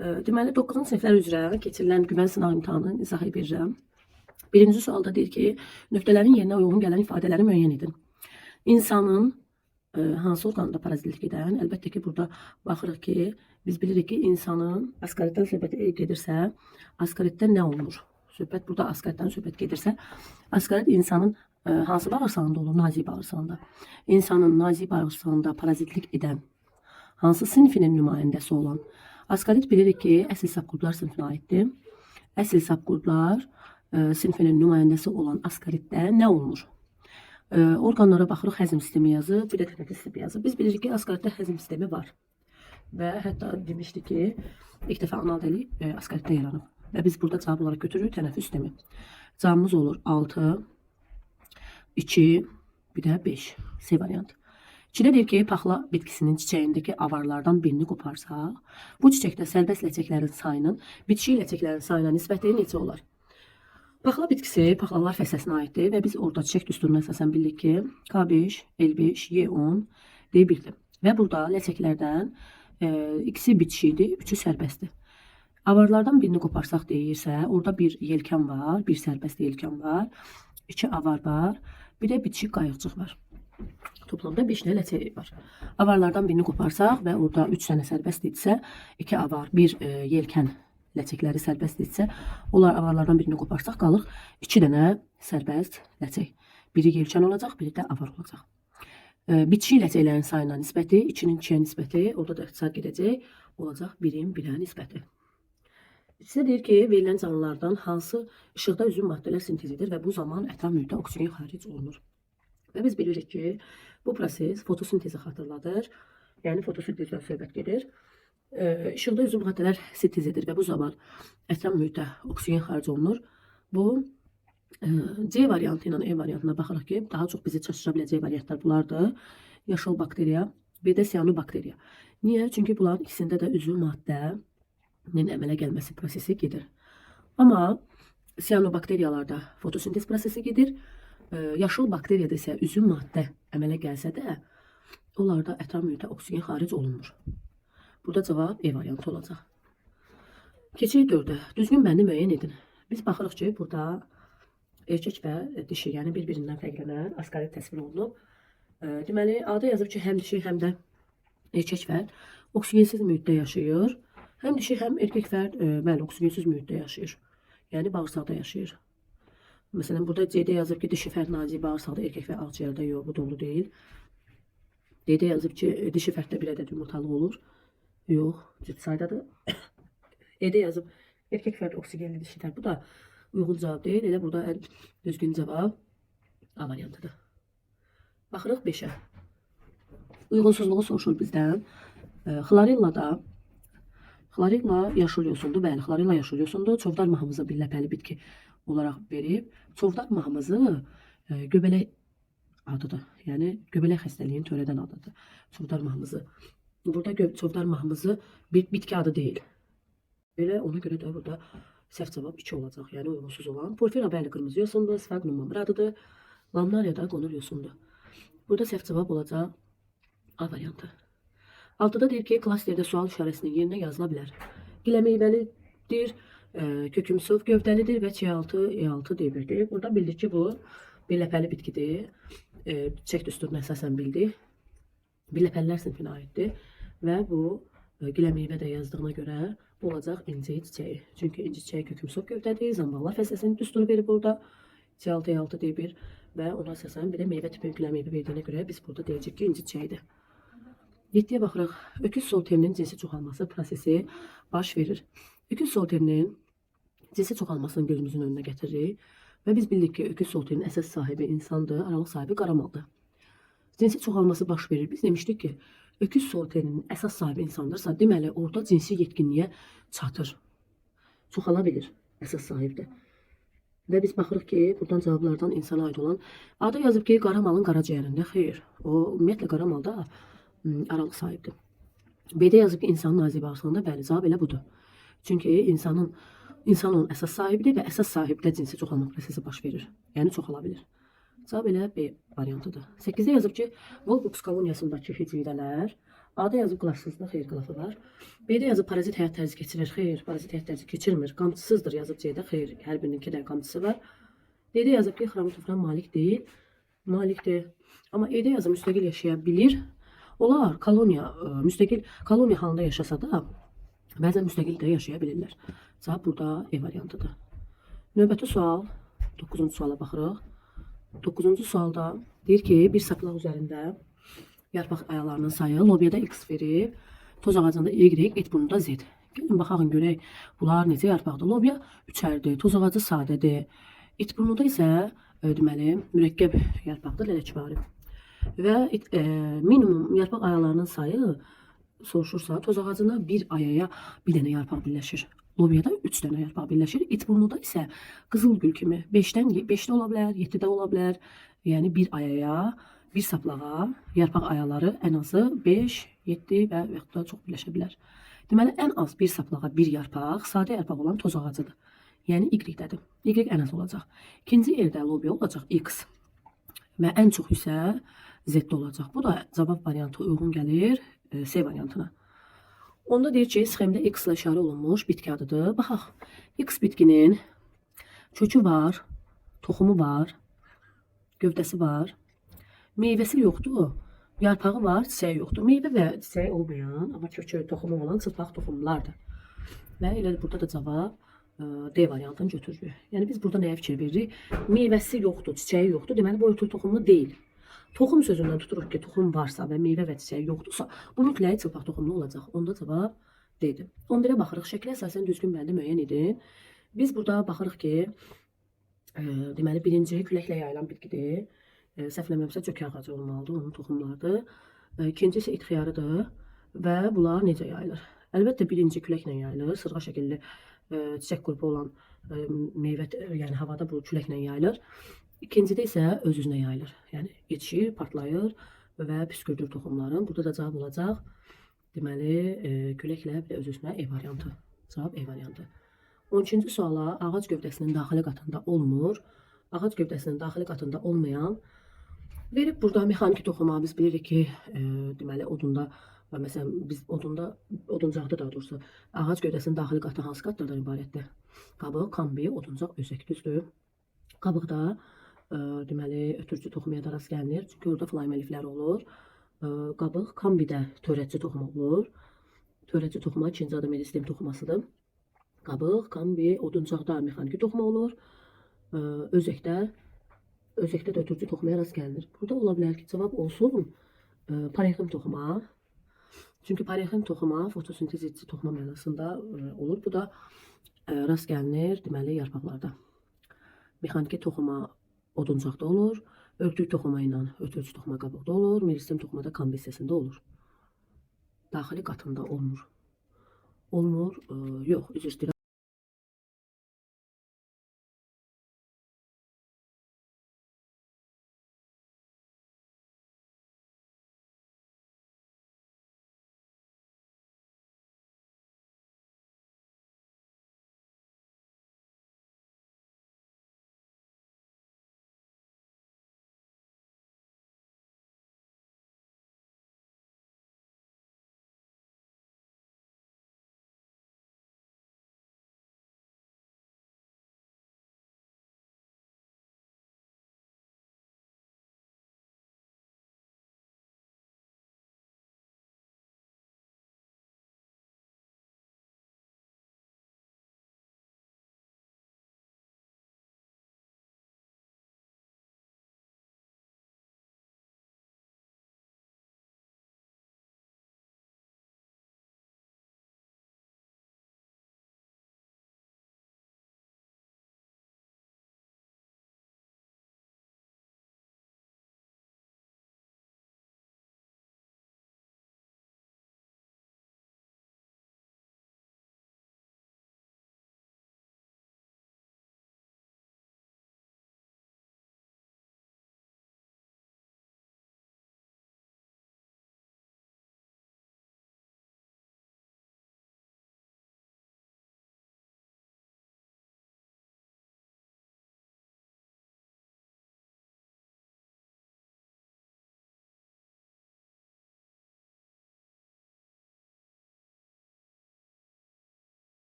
Deməli 9-cu siniflər üzrə keçirilən güvən sınağı imtahanını izah edirəm. Birinci sualda deyir ki, nöqtələrin yerinə uyğun gələn ifadələri müəyyən edin. İnsanın hansı orqanında parazitlik edən? Əlbəttə ki, burada baxırıq ki, biz bilirik ki, insanın askaritdən söhbət gedirsə, askaritdə nə olunur? Söhbət burada askaritdən söhbət gedirsə, askarit insanın hansı bağırsağında olur? Nazik bağırsağında. İnsanın nazik bağırsağında parazitlik edən hansı sinfinin nümayəndəsi olan? Askarit bilirik ki, əsl sapqurdlar sinfinə aiddir. Əsl sapqurdlar sinfinin nümayəndəsi olan askaritdə nə olunur? Orqanlara baxırıq, həzm sistemi yazıb, bir də tənəffüs sistemi yazıb. Biz bilirik ki, askaritdə həzm sistemi var. Və hətta demişdik ki, ilk dəfə anal dili askaritdə yaranıb. Və biz burada cavab olaraq götürürük tənəffüs sistemi. Cavabımız olur 6, 2, bir də 5. C variantı. 2-də deyir ki, paxla bitkisinin çiçəyindəki avarlardan birini qoparsaq, bu çiçəkdə sərbəst ləçəklərin sayının bitişik ləçəklərin sayına nisbəti neçə olar? Paxla bitkisi paxlalar fəsləsinə aiddir və biz orada çiçək düsturuna əsasən bilirik ki, K5, L5, Y10, D1-dir. Və burada ləçəklərdən ikisi bitişikdir, üçü sərbəstdir. Avarlardan birini qoparsaq deyirsə, orada bir yelkən var, bir sərbəst yelkən var, 2 avar var, bir də bitişik qayıqcıq var. Toplamda 5 dənə ləçək var. Avarlardan birini qoparsaq və orada 3 dənə sərbəst etsə, 2 avar, 1 yelkən ləçəkləri sərbəst etsə, onlar avarlardan birini qoparsaq qalır 2 dənə sərbəst ləçək. Biri yelkən olacaq, biri də avar olacaq. Bitişik ləçəklərin sayına nisbəti, 2-nin 2-yə nisbəti, orada da ixtisar gedəcək, olacaq 1-in 1-ə nisbəti. Sizə deyir ki, verilən canlılardan hansı işıqda üzüm maddələr sintez edir və bu zaman ətraf mühitdə oksigen xaric olunur. Və biz bilirik ki, bu proses fotosintezi xatırladır. Yəni fotosintezdən söhbət gedir. İşıqda üzüm maddələr sintez edir və bu zaman ətraf mühitdə oksigen xaric olunur. Bu C variantı ilə E variantına baxırıq ki, daha çox bizi çaşdıra biləcək variantlar bunlardır. Yaşıl bakteriya, bir də siyanobakteriya. Niyə? Çünki bunların ikisində də üzüm maddənin əmələ gəlməsi prosesi gedir. Amma siyanobakteriyalarda fotosintez prosesi gedir. Yaşıl bakteriyada isə üzüm maddə əmələ gəlsə də, onlarda ətraf mühitdə oksigen xaric olunmur. Burada cavab E variantı olacaq. Keçək 4-ə. Düzgün bəndi müəyyən edin. Biz baxırıq ki, burada erkək və dişi, yəni bir-birindən fərqlənən askarit təsvir olunub. Deməli, A-da yazıb ki, həm dişi, həm də erkək fərd oksigensiz mühitdə yaşayır. Həm dişi, həm erkək fərd bəli, oksigensiz mühitdə yaşayır. Yəni bağırsaqda yaşayır. Məsələn, burada C-də yazıb ki, dişi fərd nazik bağırsaqda, erkək və ağciyərdə, yox, bu dolu deyil. D-də yazıb ki, dişi fərddə bir ədəd yumurtalı olur. Yox, ciddi saydadır. E-də yazıb erkək fərd oksigenli dişilər. Bu da uyğun cavab deyil. Elə burada ən düzgün cavab A variantıdır. Baxırıq 5-ə. Uyğunsuzluğu soruşur bizdən. Xlorellada xlorella yaşıl yosundur. Bəli, xlorella yaşıl yosundur. Çovdar mahamızı bir ləpəli bitki olaraq verib. Çovdar mahamızı göbələk adıdır. Yəni göbələk xəstəliyin törədən adıdır. Çovdar mahamızı. Burada çovdar mahamızı bir bitki adı deyil. Belə ona görə də burada səhv cavab 2 olacaq. Yəni uyğunsuz olan. Porfira bəli qırmızı yosundur. Sfagnom mamır adıdır. Lamnaria da qonur yosundur. Burada səhv cavab olacaq A variantı. 6-da deyir ki, klasterdə sual işarəsinin yerinə yazıla bilər. Gilə meyvəlidir, kökümsüz gövdəlidir və C6, E6 D1-dir. Burada bildik ki, bu bir ləpəli bitkidir. Çiçək düsturuna əsasən bildik. Bir ləpəlilər sinfinə aiddir. Və bu gilə meyvə də yazdığına görə bu olacaq inci çiçəyi. Çünki inci çiçəyi kökümsüz gövdədir. Zamballar fəsləsinin düsturu verir burada. C6, E6 D1 və ona əsasən bir də meyvə tipi gilə meyvə verdiyinə görə biz burada deyəcək ki, inci çiçəyidir. 7-yə baxırıq. Öküz solterinin cinsi çoxalması prosesi baş verir. Öküz solterinin cinsi çoxalmasını gözümüzün önünə gətiririk. Və biz bildik ki, öküz solterinin əsas sahibi insandır, aralıq sahibi qaramaldır. Cinsi çoxalması baş verir. Biz demişdik ki, öküz solterinin əsas sahibi insandırsa, deməli, orada cinsi yetkinliyə çatır. Çoxala bilir əsas sahibdir. Və biz baxırıq ki, buradan cavablardan insana aid olan adı yazıb ki, qaramalın qaraciyərində. Xeyr, o ümumiyyətlə qaramalda aralıq sahibdir. B-də yazıb ki, insanın nazik bağırsağında, bəli, cavab elə budur. Çünki insan onun əsas sahibidir və əsas sahibdə cinsi çoxalma prosesi baş verir. Yəni çoxala bilir. Cavab elə B variantıdır. 8-də yazıb ki, Volvox koloniyasındakı hüceyrələr A-da yazıb qılafsızlıq, xeyr qılafı var. B-də yazıb parazit həyat tərzi keçirir, xeyr parazit həyat tərzi keçirmir. Qamçısızdır yazıb C-də, xeyr hər birinin 2 dənə qamçısı var. D-də yazıb ki, xromatofora malik deyil, malikdir. Amma E-də yazıb müstəqil yaşaya bilir. Onlar koloniya, müstəqil koloniya halında yaşasa da bəzən müstəqil də yaşaya bilirlər. Cavab burada E variantıdır. Növbəti sual, 9-cu suala baxırıq. 9-cu sualda deyir ki, bir saplaq üzərində yarpaq ayalarının sayı lobiyada X verib, toz ağacında Y, et burnunda Z. Gəlin baxaq görək bunlar necə yarpaqdır. Lobiya üçərdir, toz ağacı sadədir. Et burnunda isə deməli mürəkkəb yarpaqdır, lələkvari. Və minimum yarpaq ayalarının sayı soruşursa, toz ağacında bir ayaya bir dənə yarpaq birləşir. Lobiyada 3 dənə yarpaq birləşir. İt burnuda isə qızıl gül kimi 5-dən 5-də ola bilər, 7-də ola bilər. Yəni bir ayaya, bir saplağa yarpaq ayaları ən azı 5, 7 və yaxud da çox birləşə bilər. Deməli ən az bir saplağa bir yarpaq, sadə yarpaq olan toz ağacıdır. Yəni Y-dədir. Y ən az olacaq. İkinci yerdə lobiya olacaq X və ən çox isə Z-də olacaq. Bu da cavab variantı uyğun gəlir C variantına. Onda deyir ki, sxemdə X ilə işarə olunmuş bitki adıdır. Baxaq, X bitkinin kökü var, toxumu var, gövdəsi var, meyvəsi yoxdur, yarpağı var, çiçəyi yoxdur. Meyvə və çiçəyi olmayan, amma kökü, toxumu olan çılpaq toxumlardır. Və elə burada da cavab D variantını götürürük. Yəni biz burada nəyə fikir veririk? Meyvəsi yoxdur, çiçəyi yoxdur. Deməli bu örtülü toxumlu deyil. Toxum sözündən tuturuq ki, toxum varsa və meyvə və çiçəyi yoxdursa, bu mütləq çılpaq toxumlu olacaq. Onda cavab D-dir. 11-ə baxırıq. Şəklə əsasən düzgün bəndə müəyyən edin. Biz burada baxırıq ki, deməli birinci küləklə yayılan bitkidir. Səhvləmirəmsə cökə ağacı olmalıdır, onun toxumlarıdır. İkinci isə it xiyarıdır və bunlar necə yayılır? Əlbəttə birinci küləklə yayılır. Sırğa şəkilli çiçək qrupu olan meyvə, yəni havada bu küləklə yayılır. İkincidə isə öz-özünə yayılır. Yəni yetişir, partlayır və püskürdür toxumların. Burada da cavab olacaq. Deməli, küləklə bir də öz-özünə E variantı. Cavab E variantı. 12-ci suala ağac gövdəsinin daxili qatında olmur. Ağac gövdəsinin daxili qatında olmayan verib burada mexaniki toxuma biz bilirik ki, deməli odunda və məsələn biz oduncaqda daha doğrusu ağac gövdəsinin daxili qatı hansı qatlardan ibarətdir? Qabıq, kambi, oduncaq, özək düzdür. Qabıqda deməli ötürücü toxumaya da rast gəlinir. Çünki orada flaym əlifləri olur. Qabıq, kambidə törətçi toxum olur. Törətçi toxuma ikinci adı meristem toxumasıdır. Qabıq, kambi, oduncaqda mexaniki toxuma olur. Özəkdə də ötürücü toxumaya rast gəlinir. Burada ola bilər ki, cavab olsun parenxim toxuma. Çünki parenxim toxuma fotosintez edici toxuma mənasında olur. Bu da rast gəlinir deməli yarpaqlarda. Mexaniki toxuma oduncaqda olur. Örtük toxuma ilə ötürücü toxuma qabıqda olur. Meristem toxuma da kambi hissəsində olur. Daxili qatında olmur. Olmur, yox, üzr istəyirəm.